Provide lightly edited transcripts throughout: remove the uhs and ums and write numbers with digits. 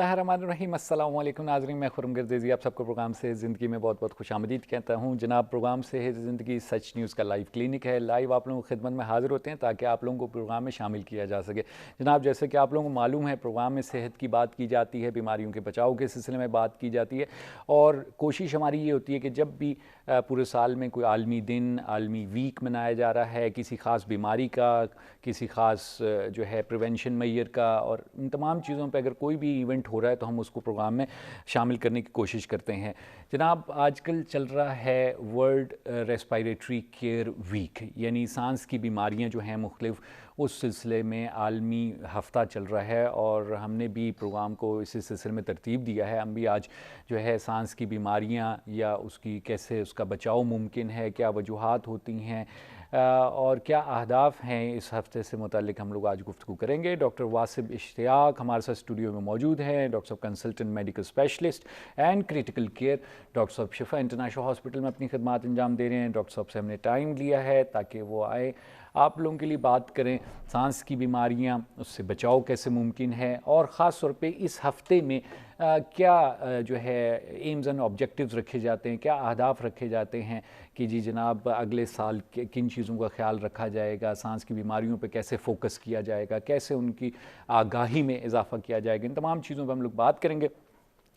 बिस्मिल्लाहिर्रहमानिर्रहीम। अस्सलाम वालेकुम नाज़रीन, मैं खुर्रम गर्देज़ी आप सबको प्रोग्राम से ज़िंदगी में बहुत बहुत खुशामदीद कहता हूँ। जनाब, प्रोग्राम से है ज़िंदगी सच न्यूज़ का लाइव क्लिनिक है। लाइव आप लोगों की खिदमत में हाज़िर होते हैं ताकि आप लोगों को प्रोग्राम में शामिल किया जा सके। जनाब, जैसे कि आप लोगों को मालूम है, प्रोग्राम में सेहत की बात की जाती है, बीमारियों के बचाव के सिलसिले में बात की जाती है और कोशिश हमारी ये होती है कि जब भी पूरे साल में कोई आलमी दिन, आलमी वीक मनाया जा रहा है, किसी ख़ास बीमारी का, किसी ख़ास जो है प्रिवेंशन मैयर का, और इन तमाम चीज़ों पे अगर कोई भी इवेंट हो रहा है तो हम उसको प्रोग्राम में शामिल करने की कोशिश करते हैं। जनाब, आजकल चल रहा है वर्ल्ड रेस्पिरेटरी केयर वीक, यानी सांस की बीमारियां जो हैं मुख्तलिफ, उस सिलसिले में आलमी हफ़्ता चल रहा है और हमने भी प्रोग्राम को इसी सिलसिले में तरतीब दिया है। हम भी आज जो है सांस की बीमारियां या उसकी कैसे उसका बचाव मुमकिन है, क्या वजूहात होती हैं और क्या अहदाफ हैं, इस हफ्ते से मुतालिक हम लोग आज गुफ्तगू करेंगे। डॉक्टर वासिब इश्तियाक हमारे साथ स्टूडियो में मौजूद हैं। डॉक्टर साहब consultant medical specialist and critical care, doctor साहब शिफा इंटरनेशनल हॉस्पिटल में अपनी खदमात अंजाम दे रहे हैं। डॉक्टर साहब से हमने टाइम लिया है ताकि वो आए, आप लोगों के लिए बात करें सांस की बीमारियां, उससे बचाव कैसे मुमकिन है, और ख़ास तौर पे इस हफ़्ते में क्या जो है एम्स एंड ऑब्जेक्टिव्स रखे जाते हैं, क्या अहदाफ रखे जाते हैं कि जी जनाब अगले साल किन चीज़ों का ख्याल रखा जाएगा, सांस की बीमारियों पे कैसे फोकस किया जाएगा, कैसे उनकी आगाही में इजाफ़ा किया जाएगा। इन तमाम चीज़ों पर हम लोग बात करेंगे।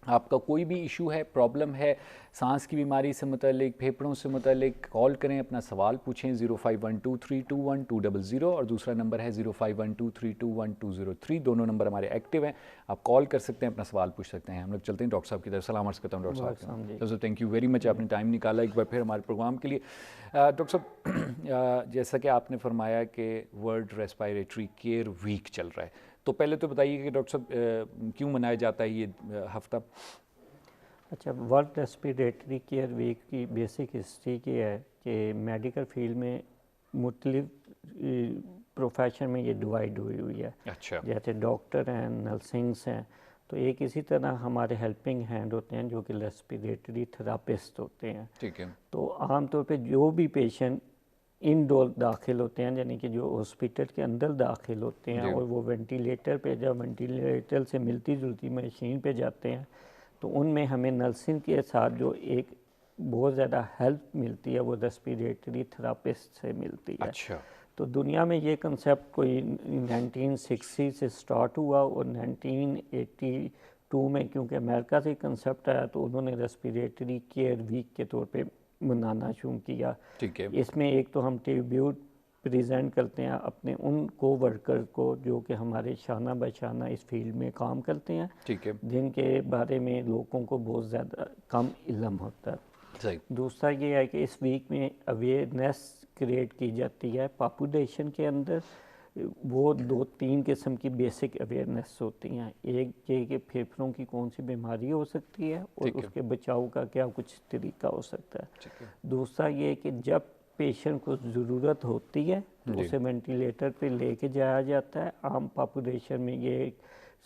आपका कोई भी इशू है, प्रॉब्लम है सांस की बीमारी से मुतल्लिक, फेफड़ों से मुतल्लिक, कॉल करें, अपना सवाल पूछें 0512321200, और दूसरा नंबर है 0512321203। दोनों नंबर हमारे एक्टिव हैं, आप कॉल कर सकते हैं, अपना सवाल पूछ सकते हैं। हम लोग चलते हैं डॉक्टर साहब की तरफ। सलाम अर्ज़ करता हूँ डॉक्टर साहब। थैंक यू वेरी मच, आपने टाइम निकाला एक बार फिर हमारे प्रोग्राम के लिए। डॉक्टर साहब, जैसा कि आपने फरमाया कि वर्ल्ड रेस्पिरेटरी केयर वीक चल रहा है, तो पहले तो बताइए कि डॉक्टर साहब क्यों मनाया जाता है ये हफ्ता? अच्छा, वर्ल्ड रेस्पिरेटरी केयर वीक की बेसिक हिस्ट्री की है कि मेडिकल फील्ड में मुख्तलिफ प्रोफेशन में ये डिवाइड हुई है। अच्छा। जैसे डॉक्टर हैं, नर्सिंग्स हैं, तो एक इसी तरह हमारे हेल्पिंग हैंड होते हैं जो कि रेस्पिरेटरी थेरापिस्ट होते हैं। ठीक है। तो आमतौर पे जो भी पेशेंट इनडोर दाखिल होते हैं, यानी कि जो हॉस्पिटल के अंदर दाखिल होते हैं और वो वेंटिलेटर पे, जब वेंटिलेटर से मिलती जुलती मशीन पे जाते हैं, तो उनमें हमें नर्सिंग के साथ जो एक बहुत ज़्यादा हेल्प मिलती है वो रेस्पिरेटरी थेरापिस्ट से मिलती है। अच्छा। तो दुनिया में ये कंसेप्ट कोई 1960 से स्टार्ट हुआ और 1982 में क्योंकि अमेरिका से कंसेप्ट आया तो उन्होंने रेस्पिरेटरी केयर वीक के तौर पे मनाना शुरू किया। ठीक है। इसमें एक तो हम ट्रिब्यूट प्रेजेंट करते हैं अपने उन को वर्कर को जो कि हमारे शाना बशाना इस फील्ड में काम करते हैं, ठीक है। जिनके बारे में लोगों को बहुत ज़्यादा कम इल्म होता है। सही। दूसरा ये है कि इस वीक में अवेयरनेस क्रिएट की जाती है पॉपुलेशन के अंदर। वो दो तीन किस्म की बेसिक अवेयरनेस होती हैं। एक ये कि फेफड़ों की कौन सी बीमारी हो सकती है और उसके बचाव का क्या कुछ तरीका हो सकता है। दूसरा ये कि जब पेशेंट को ज़रूरत होती है तो उसे वेंटिलेटर पे लेके जाया जाता है। आम पॉपुलेशन में ये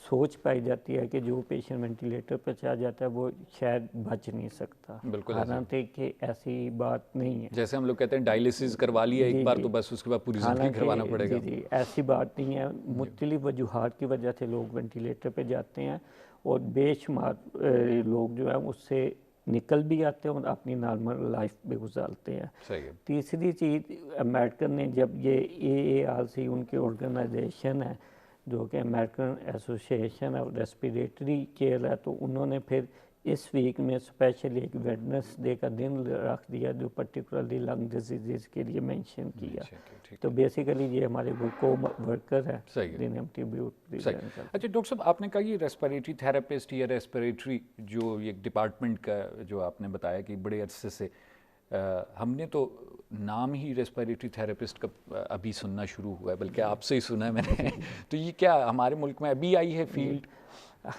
सोच पाई जाती है कि जो पेशेंट वेंटिलेटर पर चला जाता है वो शायद बच नहीं सकता। बिल्कुल। हालांकि कि ऐसी बात नहीं है। जैसे हम लोग कहते हैं डायलिसिस करवा लिया एक बार तो बस उसके बाद पूरी ज़िंदगी करवाना पड़ेगा। जी, ऐसी बात नहीं है। मुख्तलिफ वजूहात की वजह से लोग वेंटिलेटर पे जाते हैं और बेशुमार लोग जो है उससे निकल भी आते हैं और अपनी नॉर्मल लाइफ भी गुजारते हैं। सही है। तीसरी चीज़, अमेरिकन ने जब ये AARC उनकी ऑर्गेनाइजेशन है जो कि American association of respiratory care है, तो उन्होंने फिर इस वीक में स्पेशल एक वेडनेसडे का दिन रख दिया जो पर्टिकुलरली लंग डिजीज़ के लिए मेंशन किया। तो बेसिकली ये हमारे वो को वर्कर है जिन्हें हम ट्रिब्यूट प्रेजेंट करते हैं। अच्छा डॉक्टर साहब, आपने कहा ये रेस्पिरेटरी थेरेपिस्ट या रेस्पिरेटरी जो ये डिपार्टमेंट का जो आपने बताया कि बड़े अरसे से हमने तो नाम ही रेस्पिरेटरी थेरेपिस्ट का अभी सुनना शुरू हुआ है, बल्कि आपसे ही सुना है मैंने। तो ये क्या हमारे मुल्क में अभी आई है फील्ड?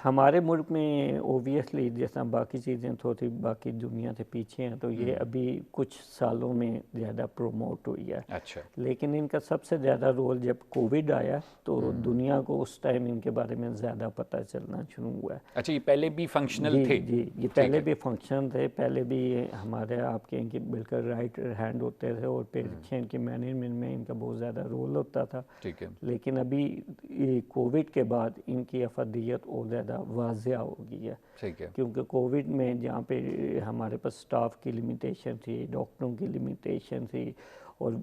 हमारे मुल्क में ओबियसली जैसा बाकी चीज़ें थोड़ी बाकी दुनिया से पीछे हैं, तो ये अभी कुछ सालों में ज़्यादा प्रमोट हुई है। अच्छा। लेकिन इनका सबसे ज़्यादा रोल जब कोविड आया तो दुनिया को उस टाइम इनके बारे में ज़्यादा पता चलना शुरू हुआ है। अच्छा, ये पहले भी फंक्शनल थे? जी, ये पहले भी फंक्शन थे। पहले भी हमारे आपके इनके बिल्कुल राइट हैंड होते थे और पेशेंट के मैनेजमेंट में इनका बहुत ज़्यादा रोल होता था। ठीक है। लेकिन अभी कोविड के बाद इनकी अफादियत और ज़्यादा वाज़ेह हो गई है। ठीक है। क्योंकि कोविड में जहाँ पे हमारे पास स्टाफ की लिमिटेशन थी, डॉक्टरों की लिमिटेशन थी, और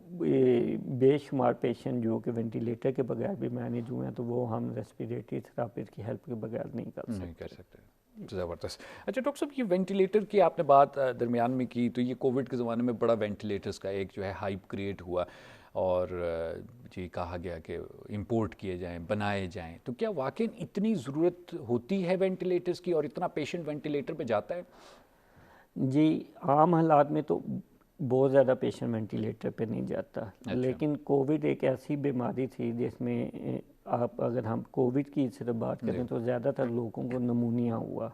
बेशुमार पेशेंट जो कि वेंटिलेटर के बगैर भी मैनेज हुए हैं, तो वो हम रेस्पिरेटरी थेरापिस्ट की हेल्प के बगैर नहीं कर सकते। ज़बरदस्त। अच्छा डॉक्टर साहब, ये वेंटिलेटर की आपने बात दरमियान में की, तो ये कोविड के ज़माने में बड़ा वेंटिलेटर्स का एक जो है हाइप क्रिएट हुआ और जी कहा गया कि इंपोर्ट किए जाएं, बनाए जाएं, तो क्या वाकई इतनी ज़रूरत होती है वेंटिलेटर्स की और इतना पेशेंट वेंटिलेटर पे जाता है? जी, आम हालात में तो बहुत ज़्यादा पेशेंट वेंटिलेटर पे नहीं जाता। अच्छा। लेकिन कोविड एक ऐसी बीमारी थी जिसमें आप अगर हम कोविड की सिर्फ बात करें तो ज़्यादातर लोगों को नमूनिया हुआ।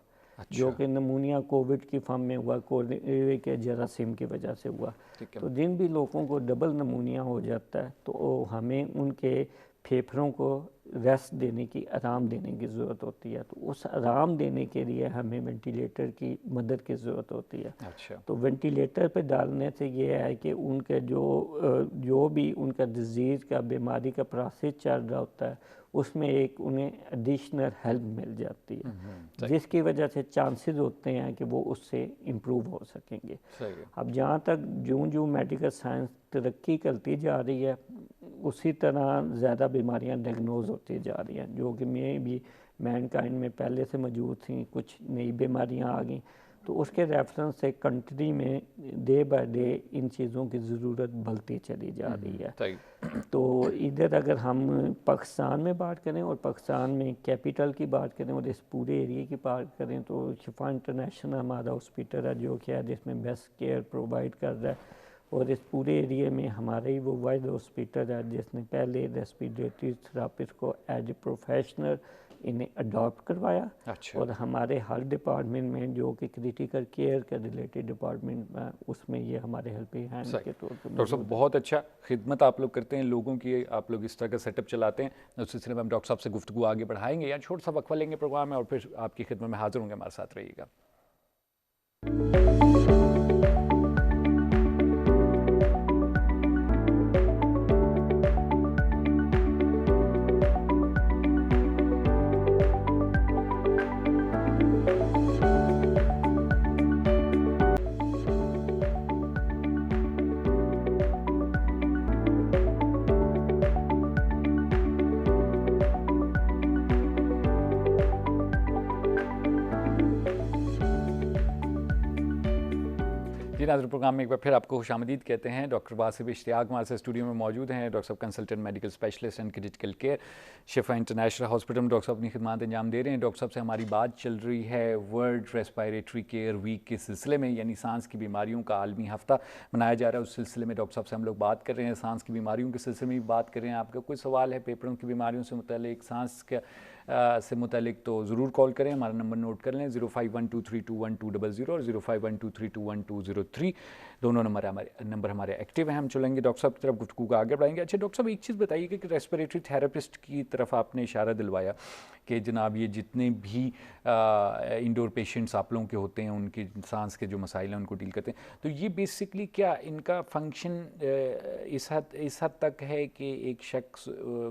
जो कि नमूनिया कोविड की फॉर्म में हुआ, कोविड के जरासीम की वजह से हुआ। तो जिन भी लोगों को डबल नमूनिया हो जाता है तो हमें उनके फेफड़ों को रेस्ट देने की, आराम देने की ज़रूरत होती है। तो उस आराम देने के लिए हमें वेंटिलेटर की मदद की ज़रूरत होती है। अच्छा। तो वेंटिलेटर पे डालने से ये है कि उनके जो भी उनका डिज़ीज़ का, बीमारी का प्रोसेस चल रहा होता है, उसमें एक उन्हें एडिशनल हेल्प मिल जाती है, जिसकी वजह से चांसेस होते हैं कि वो उससे इम्प्रूव हो सकेंगे। अब जहाँ तक जो मेडिकल साइंस तरक्की करती जा रही है, उसी तरह ज़्यादा बीमारियाँ डायग्नोज होती जा रही हैं, जो कि में भी मैनकाइंड में पहले से मौजूद थी, कुछ नई बीमारियाँ आ गई। तो उसके रेफरेंस से कंट्री में डे बाय डे इन चीज़ों की ज़रूरत बढ़ती चली जा रही है। तो इधर अगर हम पाकिस्तान में बात करें और पाकिस्तान में कैपिटल की बात करें और इस पूरे एरिया की बात करें, तो शिफा इंटरनेशनल हमारा हॉस्पिटल है जो कि है जिसमें बेस्ट केयर प्रोवाइड कर रहा है, और इस पूरे एरिया में हमारा ही वो वाइड हॉस्पिटल है जिसने पहले रेस्पिरेटरी थेरापिस्ट को एज ए प्रोफेशनल इन्हें अडॉप्ट करवाया। अच्छा। और हमारे हर डिपार्टमेंट में जो कि क्रिटिकल केयर के रिलेटेड डिपार्टमेंट में, उसमें ये हमारे हेल्पिंग हैंड के तौर पर। डॉक्टर साहब बहुत अच्छा खिदमत आप लोग करते हैं लोगों की, आप लोग इस तरह का सेटअप चलाते हैं। उस सिलसिले में हम डॉक्टर साहब से गुफ्तगू आगे बढ़ाएंगे या छोटा सा वक्फा लेंगे प्रोग्राम में और फिर आपकी खिदमत में हाजिर होंगे। हमारे साथ रहिएगा। जी नाज़रीन, प्रोग्राम में एक बार फिर आपको खुशामदीद कहते हैं। डॉक्टर वासिफ इश्तियाक हमारे साथ स्टूडियो में मौजूद हैं। डॉक्टर साहब consultant medical specialist and critical care, Shifa international hospital में डॉक्टर साहब अपनी खिदमत अंजाम दे रहे हैं। डॉक्टर साहब से हमारी बात चल रही है वर्ल्ड रेस्पिरेटरी केयर वीक के सिलसिले में, यानी सांस की बीमारियों का आलमी हफ्ता मनाया जा रहा है। उस सिलसिले में डॉक्टर साहब से हम लोग बात कर रहे हैं, सांस की बीमारियों के सिलसिले में भी बात कर रहे हैं। आपका कोई सवाल है फेफड़ों की बीमारियों से मुतल्लिक, सांस के से मुतल्लिक, तो ज़रूर कॉल करें। हमारा नंबर नोट कर लें 0512321200 और 0512321203। दोनों नंबर हमारे एक्टिव हैं। हम चलेंगे डॉक्टर साहब की तरफ, गुफ्तगू का आगे बढ़ाएंगे। अच्छा डॉक्टर साहब, एक चीज़ बताइए कि रेस्पिरेटरी थेरेपिस्ट की तरफ आपने इशारा दिलवाया कि जनाब ये जितने भी इंडोर पेशेंट्स आप लोगों के होते हैं, उनकी सांस के जो मसाइल हैं उनको डील करते हैं, तो ये बेसिकली क्या इनका फंक्शन इस हद तक है कि एक शख्स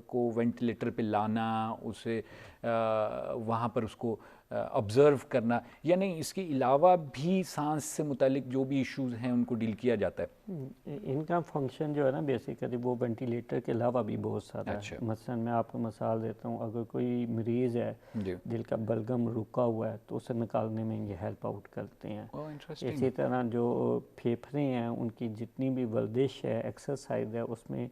को वेंटिलेटर पे लाना, उसे वहाँ पर उसको ऑब्ज़र्व करना, या नहीं इसके अलावा भी सांस से मुतालिक जो भी इश्यूज़ हैं उनको डील किया जाता है? इनका फंक्शन जो है ना बेसिकली वो वेंटिलेटर के अलावा भी बहुत सारा है। मसलन मैं आपको मिसाल देता हूँ, अगर कोई मरीज़ है दिल का बलगम रुका हुआ है तो उसे निकालने में ये हेल्प आउट करते हैं। इसी तरह जो फेफड़े हैं उनकी जितनी भी वर्जिश है, एक्सरसाइज है, उसमें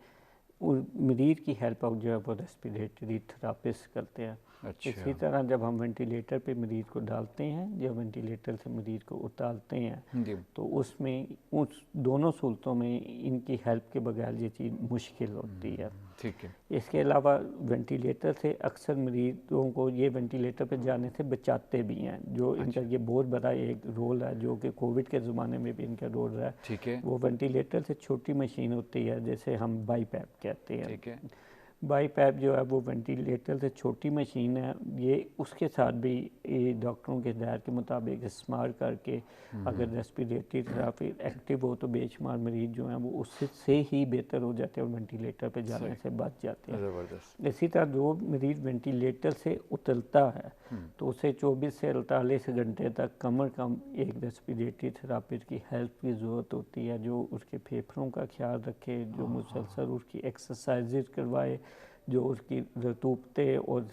मरीज़ की हेल्प आउट जो है वो रेस्पिरेटरी थेरापिस्ट करते हैं। इसी तरह जब हम वेंटिलेटर पे मरीज़ को डालते हैं या वेंटिलेटर से मरीज़ को उतारते हैं, तो उसमें उस दोनों सूरतों में इनकी हेल्प के बगैर ये चीज़ मुश्किल होती है। ठीक है। इसके अलावा वेंटिलेटर से अक्सर मरीज़ों को ये वेंटिलेटर पे जाने से बचाते भी हैं, जो इनका ये बहुत बड़ा एक रोल है, जो कि कोविड के ज़माने में भी इनका रोल रहा है। वो वेंटिलेटर से छोटी मशीन होती है जैसे हम बाईपैप कहते हैं। बाईपैप जो है वो वेंटिलेटर से छोटी मशीन है, ये उसके साथ भी डॉक्टरों के हिदायत के मुताबिक इस्तेमाल करके अगर रेस्पिरेटरी थेरेपी एक्टिव हो तो बेशुमार मरीज जो हैं वो उससे ही बेहतर हो जाते हैं और वेंटिलेटर पे जाने से बच जाते हैं। ज़बरदस्त। इसी तरह जो मरीज वेंटिलेटर से उतरता है तो उसे 24 से 48 घंटे तक कम से कम एक रेस्पिरेटरी थेरेपिस्ट की हेल्प की ज़रूरत होती है, जो उसके फेफड़ों का ख्याल रखे, जो मुसलसल उसकी एक्सरसाइजेज करवाए, जो उसकी रतूबते और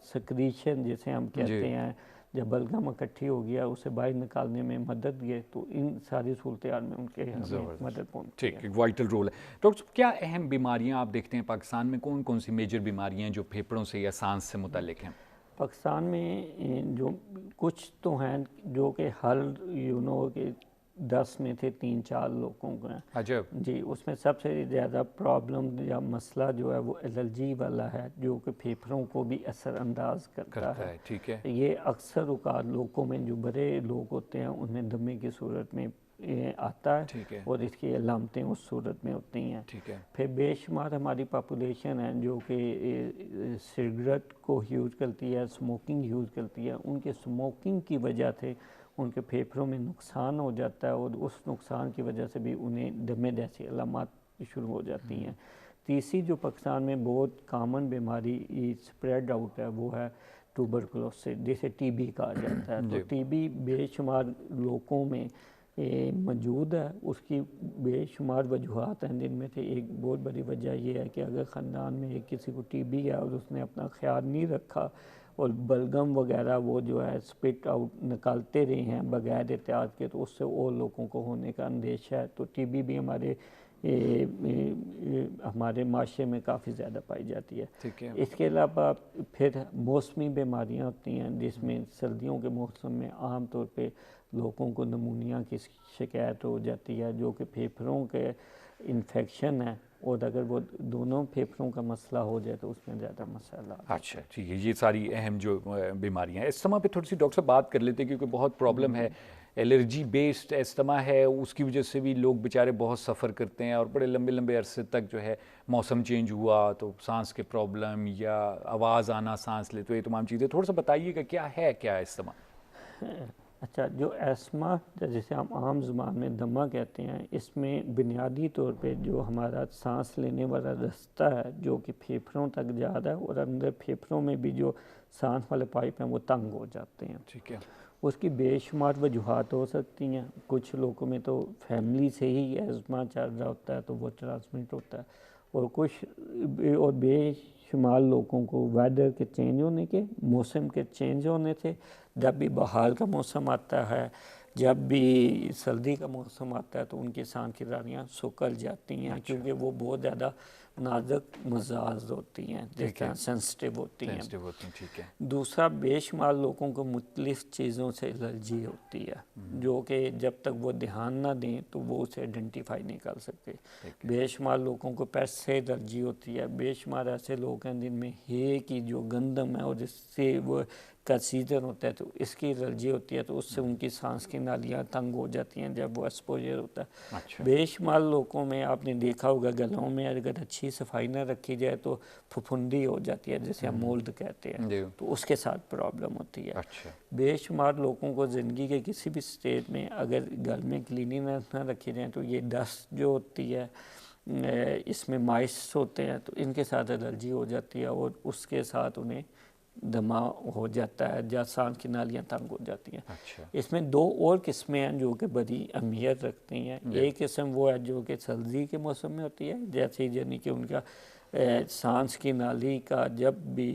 सक्रीशन जिसे हम कहते हैं, जब बलगम इकट्ठी हो गया उसे बाहर निकालने में मदद दिए, तो इन सारी सूरत में उनके हमें मदद पहुँचती है। ठीक, एक वाइटल रोल है। डॉक्टर साहब, क्या अहम बीमारियां आप देखते हैं पाकिस्तान में, कौन कौन सी मेजर बीमारियां हैं जो फेफड़ों से या सांस से मुतल्लिक हैं? पाकिस्तान में जो कुछ तो हैं जो कि हर के 10 में से 3-4 लोगों को हैं। अजब। जी, उसमें सबसे ज़्यादा प्रॉब्लम या मसला जो है वो एलर्जी वाला है, जो कि फेफड़ों को भी असरअंदाज करता है। ठीक है। ये अक्सर औकात लोगों में जो बड़े लोग होते हैं उनमें दमे की सूरत में आता है, ठीक है। और इसकी अलामतें उस सूरत में होती हैं। ठीक है। फिर बेशुमार हमारी पॉपुलेशन है जो कि सिगरेट को यूज़ करती है, स्मोकिंग यूज़ करती है, उनके स्मोकिंग की वजह से उनके फेफड़ों में नुकसान हो जाता है और उस नुकसान की वजह से भी उन्हें दमे जैसी अलामत शुरू हो जाती हैं। तीसरी जो पाकिस्तान में बहुत कॉमन बीमारी स्प्रेड आउट है वो है ट्यूबरकुलोसिस, जिसे टीबी कहा जाता है। तो टीबी बेशुमार लोगों में मौजूद है, उसकी बेशुमार वजूहत हैं, जिनमें से एक बहुत बड़ी वजह यह है कि अगर ख़ानदान में एक किसी को टीबी है और उसने अपना ख्याल नहीं रखा और बलगम वगैरह वो जो है स्पिट आउट निकालते रहे हैं बगैर एहतियात के, तो उससे और लोगों को होने का अंदेशा है। तो टीबी भी हमारे माशरे में काफ़ी ज़्यादा पाई जाती है। ठीक है। इसके अलावा फिर मौसमी बीमारियां होती हैं, जिसमें सर्दियों के मौसम में आम तौर पे लोगों को नमूनिया की शिकायत हो जाती है, जो कि फेफड़ों के इन्फेक्शन है, और अगर वो दोनों फेफड़ों का मसला हो जाए तो उसमें ज़्यादा मसाला। अच्छा, ठीक है। ये सारी अहम जो बीमारियां हैं, इस्तेमा पे थोड़ी सी डॉक्टर साहब बात कर लेते हैं, क्योंकि बहुत प्रॉब्लम है, एलर्जी बेस्ड इस्तेमा है, उसकी वजह से भी लोग बेचारे बहुत सफ़र करते हैं और बड़े लंबे लंबे अरसे तक जो है मौसम चेंज हुआ तो सांस के प्रॉब्लम या आवाज़ आना सांस ले, तो ये तमाम चीज़ें थोड़ा सा बताइएगा क्या है, क्या इस्तेमा? अच्छा, जो एस्मा जिसे हम आम ज़ुबान में दमा कहते हैं, इसमें बुनियादी तौर पे जो हमारा सांस लेने वाला रास्ता है जो कि फेफड़ों तक जा रहा है, और अंदर फेफड़ों में भी जो सांस वाले पाइप हैं वो तंग हो जाते हैं। ठीक है। उसकी बेशुमार वजूहत हो सकती हैं। कुछ लोगों में तो फैमिली से ही एस्मा चल रहा होता है तो वो ट्रांसमिट होता है, और बेशुमार लोगों को वेदर के चेंज होने के, मौसम के चेंज होने से, जब भी बहार का मौसम आता है, जब भी सर्दी का मौसम आता है, तो उनकी सांस की रानियाँ सुकल जाती हैं। क्योंकि वो बहुत ज़्यादा नाजुक मिजाज होती हैं, जिस तरह सेंसिटिव होती हैं। ठीक है। दूसरा, बेशुमार लोगों को मुख्तलिफ़ चीज़ों से एलर्जी होती है, जो कि जब तक वो ध्यान ना दें तो वो उसे आइडेंटिफाई नहीं कर सकते। बेशुमार लोगों को पेट से एलर्जी होती है। बेशुमार ऐसे लोग हैं जिनमें हे की जो गंदम है और जिससे वो का सीजन होता है तो इसकी एलर्जी होती है, तो उससे उनकी सांस की नालियाँ तंग हो जाती हैं जब वो एक्सपोजर होता है। अच्छा। बेशुमार लोगों में आपने देखा होगा गलों में अगर अच्छी सफाई ना रखी जाए तो फफूंदी हो जाती है, जिसे हम मोल्ड कहते हैं, तो उसके साथ प्रॉब्लम होती है। अच्छा। बेशुमार लोगों को ज़िंदगी के किसी भी स्टेज में अगर घर में क्लीनिनेस ना रखी जाए तो ये डस्ट जो होती है, इसमें माइस होते हैं, तो इनके साथ एलर्जी हो जाती है और उसके साथ उन्हें दमा हो जाता है या सांस की नालियाँ तंग हो जाती हैं। अच्छा। इसमें दो और किस्में हैं जो कि बड़ी अहमियत रखती हैं। एक किस्म वो है जो कि सर्दी के मौसम में होती है, जैसे यानी कि उनका सांस की नाली का जब भी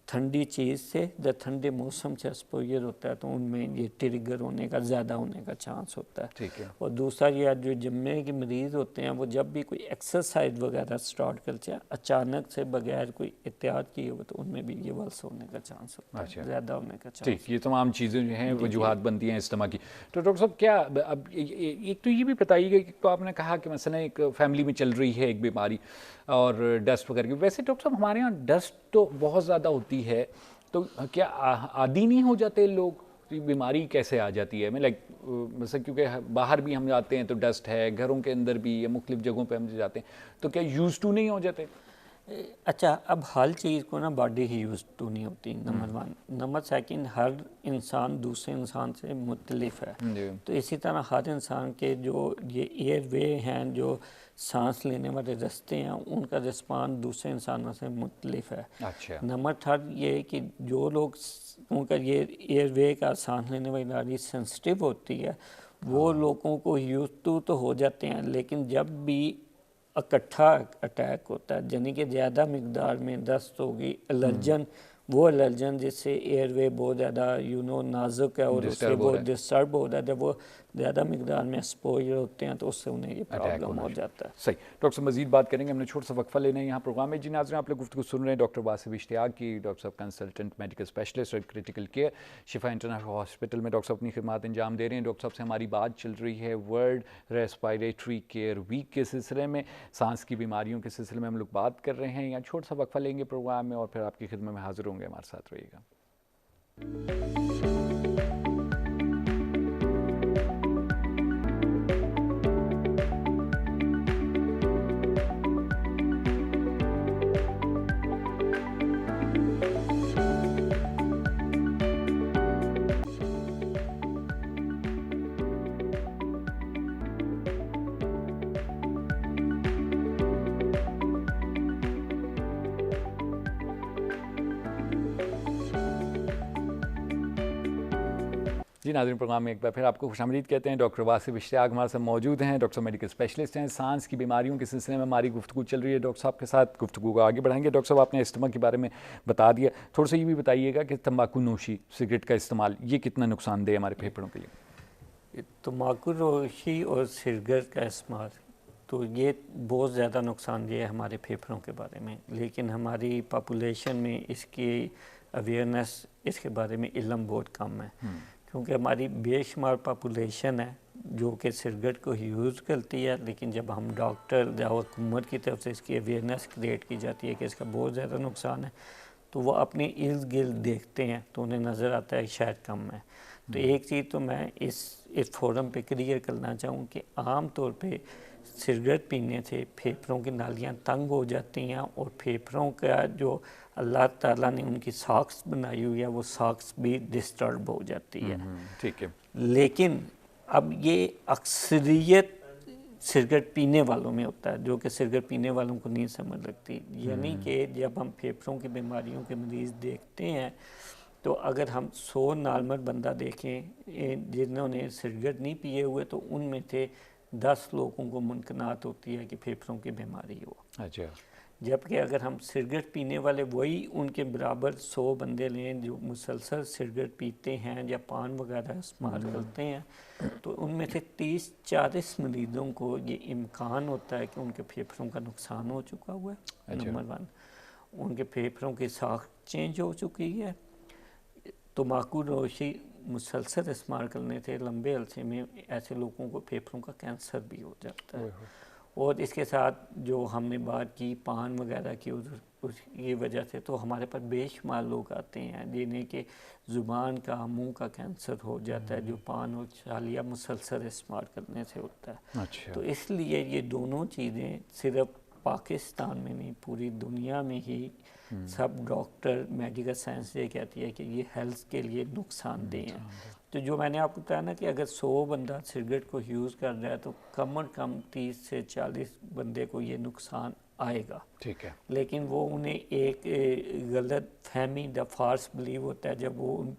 ठंडी चीज़ से या ठंडे मौसम से एक्सपोजर होता है तो उनमें ये ट्रिगर होने का ज़्यादा होने का चांस होता है। ठीक है। और दूसरा ये जो जम्मे के मरीज़ होते हैं वो जब भी कोई एक्सरसाइज वगैरह स्टार्ट करते हैं अचानक से बगैर कोई एहतियात किए हुए, तो उनमें भी ये वल्स होने का चांस होता है, ज़्यादा होने का चांस। ठीक, ये तमाम चीज़ें जो हैं वजूहात बनती हैं इस्तेमा की। तो डॉक्टर साहब, क्या अब एक तो ये भी बताइएगा कि तो आपने कहा कि मसलन एक फैमिली में चल रही है एक बीमारी और डस्ट वगैरह की, वैसे डॉक्टर साहब हमारे यहाँ डस्ट तो बहुत ज़्यादा होती है, तो क्या आदी नहीं हो जाते लोग? बीमारी कैसे आ जाती है? मैं मतलब क्योंकि बाहर भी हम जाते हैं तो डस्ट है, घरों के अंदर भी या मुख्तलिफ जगहों पे हम जाते हैं, तो क्या यूज़ टू नहीं हो जाते? अच्छा, अब हर चीज़ को ना बॉडी ही यूज टू नहीं होती, नंबर वन। नंबर सेकंड, हर इंसान दूसरे इंसान से मुख्तलिफ है। जी। तो इसी तरह हर इंसान के जो ये एयर वे हैं, जो सांस लेने वाले रास्ते हैं, उनका रिस्पॉन्स दूसरे इंसानों से मुख्तलिफ है। अच्छा। नंबर थर्ड ये है कि जो लोग उनका ये एयर वे का सांस लेने वाली नाली सेंसिटिव होती है, वो लोगों को यूज टू तो हो जाते हैं, लेकिन जब भी इकट्ठा अटैक होता है, यानी कि ज़्यादा मकदार में दस्त होगी, एलर्जन, वो एलर्जन जिससे एयरवे बहुत ज़्यादा नाजुक है और उससे Disturb हो वो रहा है। डिस्टर्ब हो रहा है, जब वो ज़्यादा मकदार में एक्सपोजर होते हैं तो उससे उन्हें ये अटैक प्रॉब्लम होना हो शुरू। जाता है। सही, डॉक्टर साहब मजीद बात करेंगे, हमने छोटा सा वक्फा लेना है यहाँ प्रोग्राम में। जी नाज़रीन, आप लोग गुफ्तगू सुन रहे हैं डॉक्टर वासिफ इश्तियाक की। डॉक्टर साहब कंसल्टेंट मेडिकल स्पेशलिस्ट और क्रिटिकल केयर शिफा इंटरनेशनल हॉस्पिटल में डॉक्टर साहब अपनी खिदमत अंजाम दे रहे हैं। डॉक्टर साहब से हमारी बात चल रही है वर्ल्ड रेस्पिरेटरी केयर वीक के सिलसिले में, सांस की बीमारियों के सिलसिले में हम लोग बात कर रहे हैं। यहाँ छोटा सा वक्फा लेंगे प्रोग्राम में और फिर आपकी खिदमत में हाजिर होंगे, हमारे साथ रहिएगा। जी नाज़रीन, प्रोग्राम में एक बार फिर आपको खुशामदीद कहते हैं। डॉक्टर वासिफ इश्तियाक हमारे साथ मौजूद हैं, डॉक्टर मेडिकल स्पेशलिस्ट हैं। सांस की बीमारियों के सिलसिले में हमारी गुफ्तगू चल रही है, डॉक्टर साहब के साथ गुफ्तगू को आगे बढ़ाएंगे। डॉक्टर साहब, आपने इस्तेमाल के बारे में बता दिया, थोड़ा सा ये भी बताइएगा कि तंबाकू नोशी, सिगरेट का इस्तेमाल, ये कितना नुकसानदेह हमारे फेफड़ों के लिए? तम्बाकू नोशी और सिगरेट का इस्तेमाल तो ये बहुत ज़्यादा नुकसानदेह है हमारे फेफड़ों के बारे में, लेकिन हमारी पॉपुलेशन में इसकी अवेयरनेस, इसके बारे में इल्म बहुत कम है, क्योंकि हमारी बेशुमार पॉपुलेशन है जो कि सिगरेट को यूज़ करती है, लेकिन जब हम डॉक्टर या हुकूमत की तरफ से इसकी अवेयरनेस क्रिएट की जाती है कि इसका बहुत ज़्यादा नुकसान है, तो वो अपने इर्द गिर्द देखते हैं तो उन्हें नज़र आता है शायद कम है। तो एक चीज़ तो मैं इस फोरम पे क्लियर करना चाहूँ कि आम तौर पे सिगरेट पीने से फेफड़ों की नालियाँ तंग हो जाती हैं और फेफड़ों का जो अल्लाह ताला ने उनकी सॉक्स बनाई हुई है, वो सॉक्स भी डिस्टर्ब हो जाती है। ठीक है। लेकिन अब ये अक्सरियत सिगरेट पीने वालों में होता है, जो कि सिगरेट पीने वालों को नहीं समझ लगती। यानी कि जब हम फेफड़ों की बीमारियों के मरीज़ देखते हैं, तो अगर हम 100 नॉर्मल बंदा देखें जिन्होंने सिगरेट नहीं पिए हुए, तो उनमें से 10 लोगों को मुमकिनात होती है कि फेफड़ों की बीमारी हो। अच्छा। जबकि अगर हम सिगरेट पीने वाले वही उनके बराबर 100 बंदे लें जो मुसलसल सिगरेट पीते हैं या पान वगैरह इस्तेमाल करते हैं, तो उनमें से 30-40 मरीज़ों को ये इम्कान होता है कि उनके फेफड़ों का नुकसान हो चुका हुआ है। नंबर 1, उनके फेफड़ों की साख्त चेंज हो चुकी है। तम्बाकू नोशी मुसलसल इस्तेमाल करने से लंबे अरसे में ऐसे लोगों को फेफड़ों का कैंसर भी हो जाता है। और इसके साथ जो हमने बात की पान वगैरह की, उसकी वजह से तो हमारे पास बेशुमार लोग आते हैं जिन्हें कि ज़ुबान का, मुंह का कैंसर हो जाता है, जो पान और चालिया मुसलसल इस्तेमाल करने से होता है। अच्छा। तो इसलिए ये दोनों चीज़ें सिर्फ पाकिस्तान में नहीं, पूरी दुनिया में ही सब डॉक्टर, मेडिकल साइंस ये कहती है कि ये हेल्थ के लिए नुकसानदेह हैं। तो जो मैंने आपको बताया ना कि अगर 100 बंदा सिगरेट को यूज़ कर रहा है, तो कम और कम 30 से 40 बंदे को ये नुकसान आएगा। ठीक है। लेकिन वो उन्हें एक गलत फहमी द फाल्स बिलीव होता है जब वो उन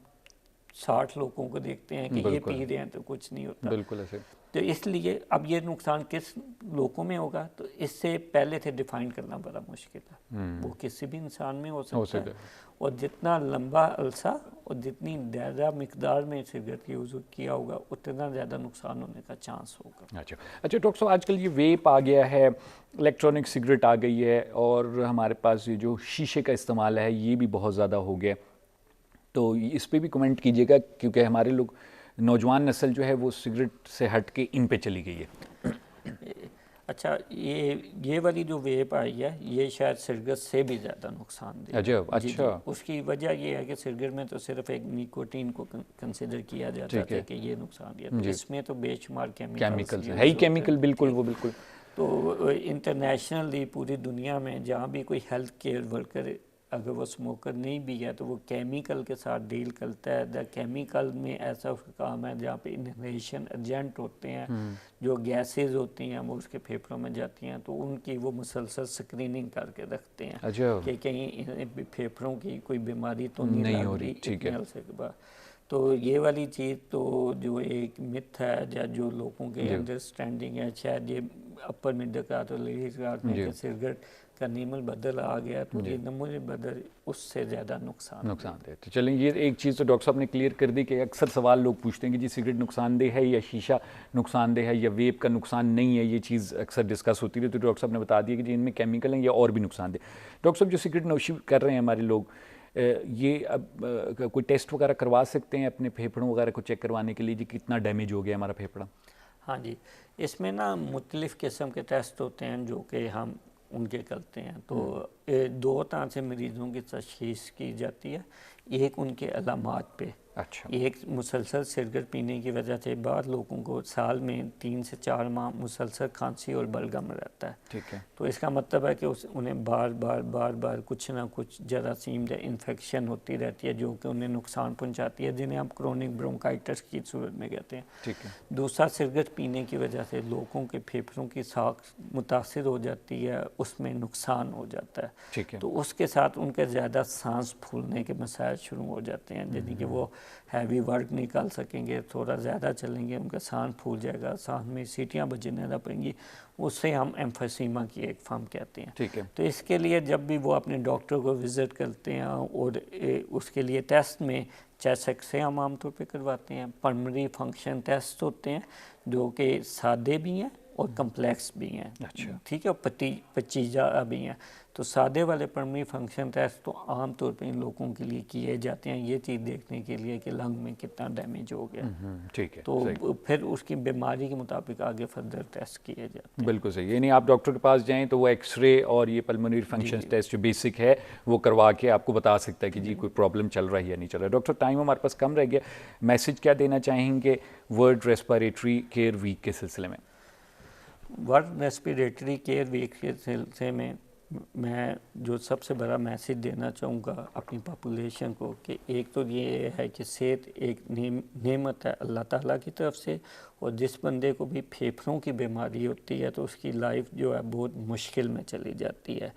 60 लोगों को देखते हैं कि ये पी रहे हैं तो कुछ नहीं होता। बिल्कुल ऐसे। तो इसलिए अब ये नुकसान किस लोगों में होगा, तो इससे पहले से डिफाइन करना बड़ा मुश्किल है। वो किसी भी इंसान में हो सकता है, और जितना लंबा अरसा और जितनी ज़्यादा मिकदार में सिगरेट यूज़ किया होगा, उतना ज़्यादा नुकसान होने का चांस होगा। अच्छा डॉक्टर साहब, आजकल ये वेप आ गया है, इलेक्ट्रॉनिक सिगरेट आ गई है, और हमारे पास ये जो शीशे का इस्तेमाल है ये भी बहुत ज़्यादा हो गया, तो इस पर भी कमेंट कीजिएगा, क्योंकि हमारे लोग, नौजवान नस्ल जो है वो सिगरेट से हट के इन पे चली गई है। अच्छा, ये वाली जो वेप आई है, ये शायद सिगरेट से भी ज़्यादा नुकसानदेह है। अच्छा। उसकी वजह ये है कि सिगरेट में तो सिर्फ एक निकोटीन को कंसिडर किया जाता है कि ये नुकसानदेह है, तो इसमें तो बेशुमार केमिकल्स है ही, केमिकल, बिल्कुल वो बिल्कुल। तो इंटरनेशनली पूरी दुनिया में जहाँ भी कोई हेल्थ केयर वर्कर अगर वो स्मोकर नहीं भी है तो वो केमिकल के साथ डील करता है। द केमिकल में ऐसा उसका काम है जहाँ पे इनहेलेशन एजेंट होते हैं, जो गैसेज होती हैं वो उसके फेफड़ों में जाती हैं, तो उनकी वो मुसलसल स्क्रीनिंग करके रखते हैं कि कहीं फेफड़ों की कोई बीमारी तो नहीं हो रही इतने अरसे के बाद। तो ये वाली चीज़ तो जो एक मिथ है या जो लोगों के अंडरस्टैंडिंग है, शायद ये अपर मिडिल क्लास और लोअर क्लास में कि सिगरेट का नीमल बदल आ गया तो ये नमूने बदल उससे ज़्यादा नुकसान दे। तो चलें, ये एक चीज़ तो डॉक्टर साहब ने क्लियर कर दी कि अक्सर सवाल लोग पूछते हैं कि जी सिगरेट नुकसानदेह है या शीशा नुकसानदेह है या वेप का नुकसान नहीं है, ये चीज़ अक्सर डिस्कस होती है। तो डॉक्टर साहब ने बता दिया कि जी इनमें केमिकल हैं या और भी नुकसानदेह। डॉक्टर साहब, जो सिगरेट नोशी कर रहे हैं हमारे लोग, ये अब कोई टेस्ट वगैरह करवा सकते हैं अपने फेफड़ों वगैरह को चेक करवाने के लिए जी कितना डैमेज हो गया हमारा फेफड़ा? हाँ जी, इसमें ना मुख्तलिफ़ किस्म के टेस्ट होते हैं जो कि हम उनके करते हैं। तो दो तरह से मरीज़ों की तशख़ीस की जाती है। एक उनके अलामात पे, अच्छा, एक मुसलसल सिगरेट पीने की वजह से बाद लोगों को साल में 3 से 4 माह मुसलसल खांसी और बलगम रहता है। ठीक है। तो इसका मतलब है कि उन्हें बार बार कुछ ना कुछ जरासीम या इन्फेक्शन होती रहती है जो कि उन्हें नुकसान पहुंचाती है, जिन्हें हम क्रोनिक ब्रोंकाइटिस की सूरत में कहते हैं। ठीक है। दूसरा, सिगरेट पीने की वजह से लोगों के फेफड़ों की साख मुतासिर हो जाती है, उसमें नुकसान हो जाता है। ठीक है। तो उसके साथ उनके ज़्यादा सांस फूलने के मसाइल शुरू हो जाते हैं, यानी कि वो हैवी वर्क नहीं कर सकेंगे, थोड़ा ज़्यादा चलेंगे उनका सांस फूल जाएगा, सांस में सीटियाँ बजने लग पड़ेंगी, उससे हम एम्फीसीमा की एक फॉर्म कहते हैं। ठीक है। तो इसके लिए जब भी वो अपने डॉक्टर को विज़िट करते हैं और उसके लिए टेस्ट में चेस्ट एक्स रे हम आमतौर पे करवाते हैं, पल्मोनरी फंक्शन टेस्ट होते हैं जो कि सादे भी हैं और कम्प्लेक्स भी हैं। अच्छा। ठीक है, पचीजा भी हैं। तो सादे वाले पल्मोनरी फंक्शन टेस्ट तो आम तौर पे इन लोगों के लिए किए जाते हैं, ये चीज़ देखने के लिए कि लंग में कितना डैमेज हो गया। ठीक है। तो फिर उसकी बीमारी के मुताबिक आगे फर्दर टेस्ट किए जाते हैं। बिल्कुल सही। यानी आप डॉक्टर के पास जाएं तो वो एक्सरे और ये पल्मोनरी फंक्शन टेस्ट जो बेसिक है वो करवा के आपको बता सकता है कि जी कोई प्रॉब्लम चल रहा है या नहीं चल रहा है। डॉक्टर, टाइम हमारे पास कम रह गया, मैसेज क्या देना चाहेंगे वर्ल्ड रेस्पिरेटरी केयर वीक के सिलसिले में? वर्ल्ड रेस्पिरेटरी केयर वीक के सिलसिले में मैं जो सबसे बड़ा मैसेज देना चाहूँगा अपनी पॉपुलेशन को कि एक तो ये है कि सेहत एक नेमत है अल्लाह ताला की तरफ से, और जिस बंदे को भी फेफड़ों की बीमारी होती है तो उसकी लाइफ जो है बहुत मुश्किल में चली जाती है।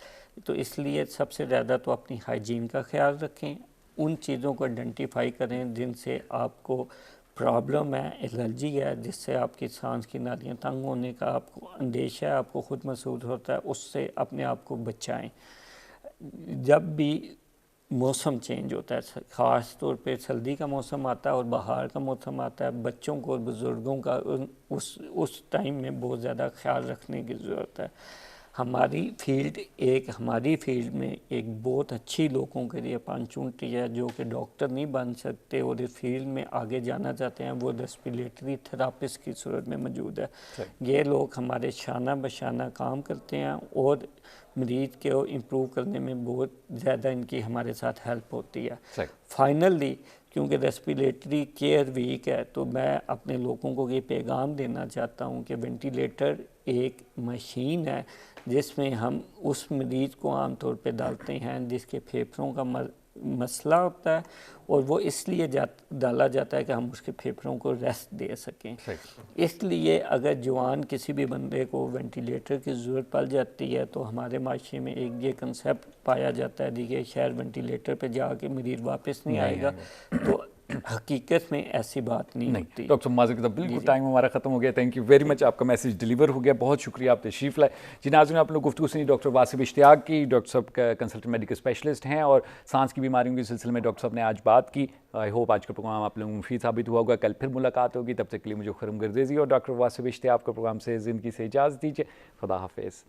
तो इसलिए सबसे ज़्यादा तो अपनी हाइजीन का ख्याल रखें, उन चीज़ों को आइडेंटिफाई करें जिनसे आपको प्रॉब्लम है, एलर्जी है, जिससे आपकी सांस की नालियाँ तंग होने का आपको अंदेशा है, आपको ख़ुद महसूस होता है, उससे अपने आप को बचाएं। जब भी मौसम चेंज होता है, ख़ास तौर पे सर्दी का मौसम आता है और बाहर का मौसम आता है, बच्चों को और बुज़ुर्गों का उस टाइम में बहुत ज़्यादा ख्याल रखने की ज़रूरत है। हमारी फील्ड में एक बहुत अच्छी लोगों के लिए अपॉर्चुनिटी है जो कि डॉक्टर नहीं बन सकते और इस फील्ड में आगे जाना चाहते हैं, वो रेस्पिरेटरी थेरापिस्ट की सूरत में मौजूद है। ये लोग हमारे शाना बशाना काम करते हैं और मरीज को इम्प्रूव करने में बहुत ज़्यादा इनकी हमारे साथ हेल्प होती है। फाइनली, क्योंकि रेस्पिरेटरी केयर वीक है, तो मैं अपने लोगों को ये पैगाम देना चाहता हूँ कि वेंटिलेटर एक मशीन है जिसमें हम उस मरीज़ को आमतौर पे डालते हैं जिसके फेफड़ों का मसला होता है, और वो इसलिए डाला जाता है कि हम उसके फेफड़ों को रेस्ट दे सकें। इसलिए अगर जवान किसी भी बंदे को वेंटिलेटर की ज़रूरत पड़ जाती है तो हमारे माशरे में एक ये कंसेप्ट पाया जाता है कि शायद वेंटिलेटर पे जाके मरीज़ वापस नहीं आएगा, तो हकीकत में ऐसी बात नहीं होती। डॉक्टर माजिद साहब, बिल्कुल टाइम हमारा ख़त्म हो गया। थैंक यू वेरी मच, आपका मैसेज डिलीवर हो गया, बहुत शुक्रिया, आप तशरीफ़ लाए। जी नाज़रीन, आप लोग गुफ्तगू सुनी डॉक्टर वासिफ इश्तियाक की। डॉक्टर साहब का कंसल्टेंट मेडिकल स्पेशलिस्ट हैं और सांस की बीमारियों के सिलसिले में डॉक्टर साहब ने आज बात की। आई होप आज का प्रोग्राम आप लोगों को मुफीद साबित हुआ होगा। कल फिर मुलाकात होगी, तब तक के लिए मुझे खुरम गर्देज़ी और डॉक्टर वासिफ इश्तियाक को प्रोग्राम से ज़िंदगी से इजाज़त दीजिए। खुदा हाफिज़।